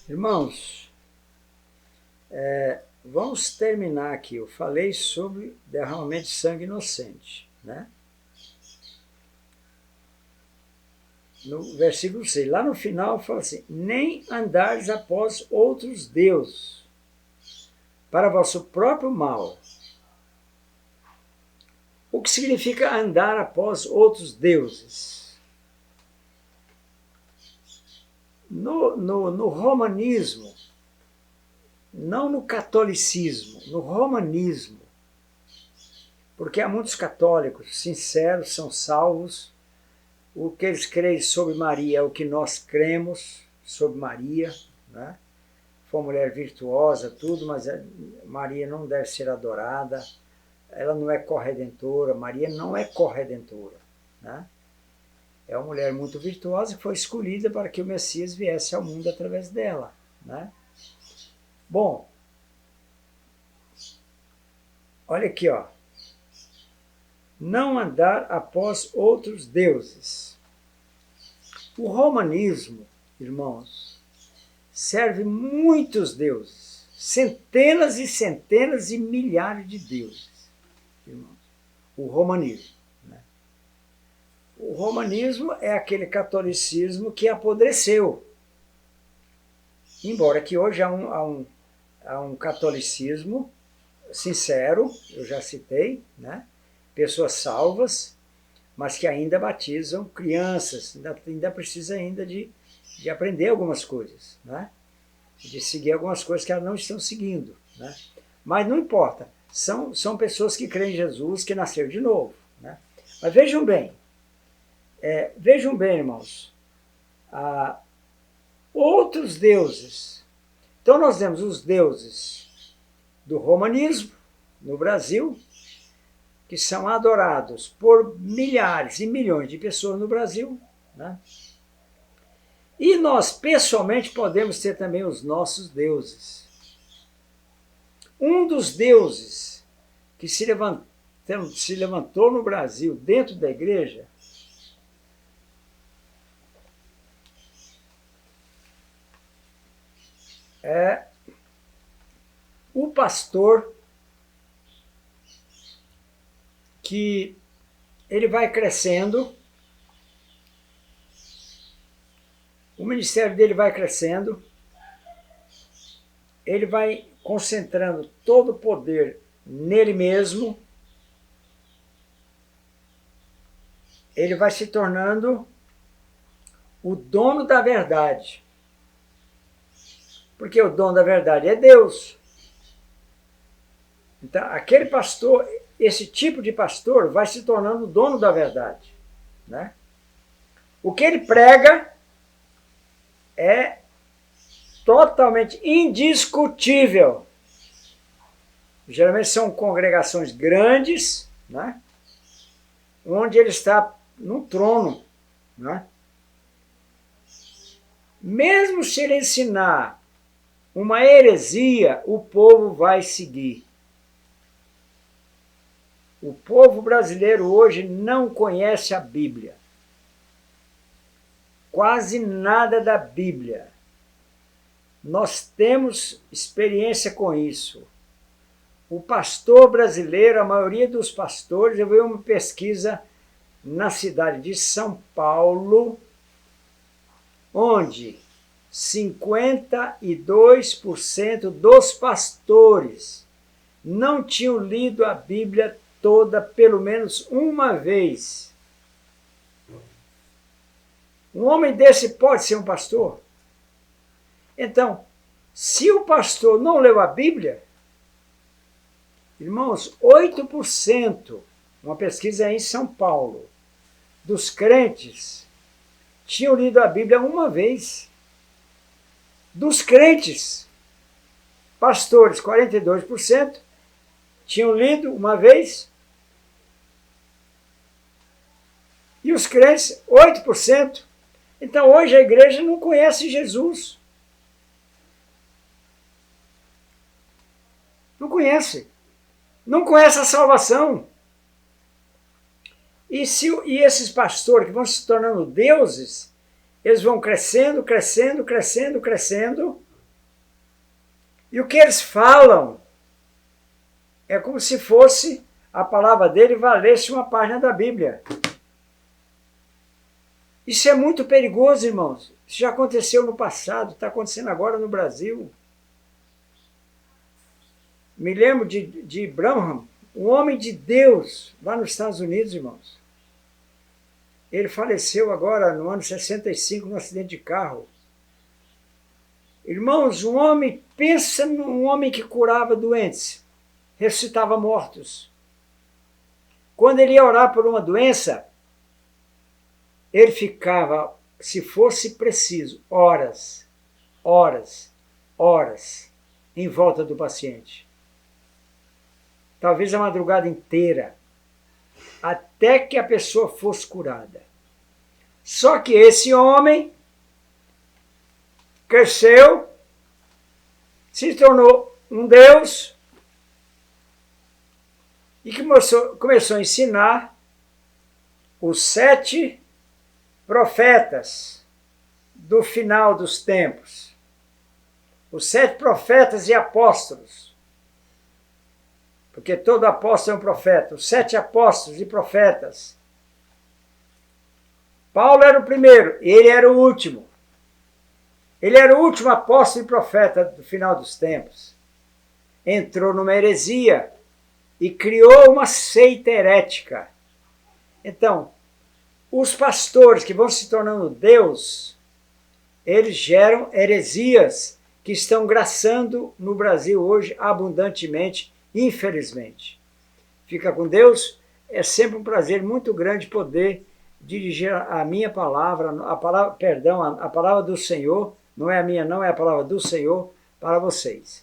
Irmãos, vamos terminar aqui. Eu falei sobre derramamento de sangue inocente, né? No versículo 6, lá no final fala assim: nem andares após outros deuses, para vosso próprio mal. O que significa andar após outros deuses? No romanismo, não no catolicismo, no romanismo, porque há muitos católicos sinceros, são salvos, o que eles creem sobre Maria é o que nós cremos sobre Maria, né? Foi uma mulher virtuosa, tudo, mas Maria não deve ser adorada, ela não é corredentora, Maria não é corredentora, né? É uma mulher muito virtuosa que foi escolhida para que o Messias viesse ao mundo através dela, né? Bom, olha aqui, ó. Não andar após outros deuses. O romanismo, irmãos, serve muitos deuses, centenas e centenas e milhares de deuses, irmãos. O romanismo. O romanismo é aquele catolicismo que apodreceu. Embora que hoje há um catolicismo sincero, eu já citei, né? Pessoas salvas, mas que ainda batizam crianças, ainda precisa ainda de aprender algumas coisas, né? De seguir algumas coisas que elas não estão seguindo, né? Mas não importa, são pessoas que creem em Jesus, que nasceram de novo, né? Mas vejam bem, irmãos, outros deuses. Então nós temos os deuses do romanismo no Brasil, que são adorados por milhares e milhões de pessoas no Brasil, né? E nós, pessoalmente, podemos ter também os nossos deuses. Um dos deuses que se levantou no Brasil, dentro da igreja, é o pastor, que ele vai crescendo, o ministério dele vai crescendo, ele vai concentrando todo o poder nele mesmo, ele vai se tornando o dono da verdade. Porque o dono da verdade é Deus. Então, aquele pastor, esse tipo de pastor, vai se tornando o dono da verdade, né? O que ele prega é totalmente indiscutível. Geralmente são congregações grandes, né? Onde ele está no trono, né? Mesmo se ele ensinar uma heresia, o povo vai seguir. O povo brasileiro hoje não conhece a Bíblia. Quase nada da Bíblia. Nós temos experiência com isso. O pastor brasileiro, a maioria dos pastores, eu vi uma pesquisa na cidade de São Paulo, onde 52% dos pastores não tinham lido a Bíblia toda pelo menos uma vez. Um homem desse pode ser um pastor? Então, se o pastor não leu a Bíblia, irmãos, 8%, uma pesquisa em São Paulo, dos crentes tinham lido a Bíblia uma vez. Dos crentes, pastores, 42%, tinham lido uma vez. E os crentes, 8%. Então hoje a igreja não conhece Jesus. Não conhece. Não conhece a salvação. E esses pastores que vão se tornando deuses, eles vão crescendo, crescendo, crescendo, crescendo. E o que eles falam é como se fosse a palavra dele valesse uma página da Bíblia. Isso é muito perigoso, irmãos. Isso já aconteceu no passado, está acontecendo agora no Brasil. Me lembro de Branham, um homem de Deus, lá nos Estados Unidos, irmãos. Ele faleceu agora no ano 65, num acidente de carro. Irmãos, um homem, pensa num homem que curava doentes, ressuscitava mortos. Quando ele ia orar por uma doença, ele ficava, se fosse preciso, horas, horas, horas em volta do paciente. Talvez a madrugada inteira, até que a pessoa fosse curada. Só que esse homem cresceu, se tornou um Deus e começou a ensinar os 7 profetas do final dos tempos. Os 7 profetas e apóstolos. Porque todo apóstolo é um profeta. Os 7 apóstolos e profetas. Paulo era o primeiro, ele era o último. Ele era o último apóstolo e profeta do final dos tempos. Entrou numa heresia e criou uma seita herética. Então, os pastores que vão se tornando Deus, eles geram heresias que estão graçando no Brasil hoje abundantemente, infelizmente. Fica com Deus, é sempre um prazer muito grande poder dirigir a minha palavra, a palavra do Senhor, não é a minha não, é a palavra do Senhor para vocês.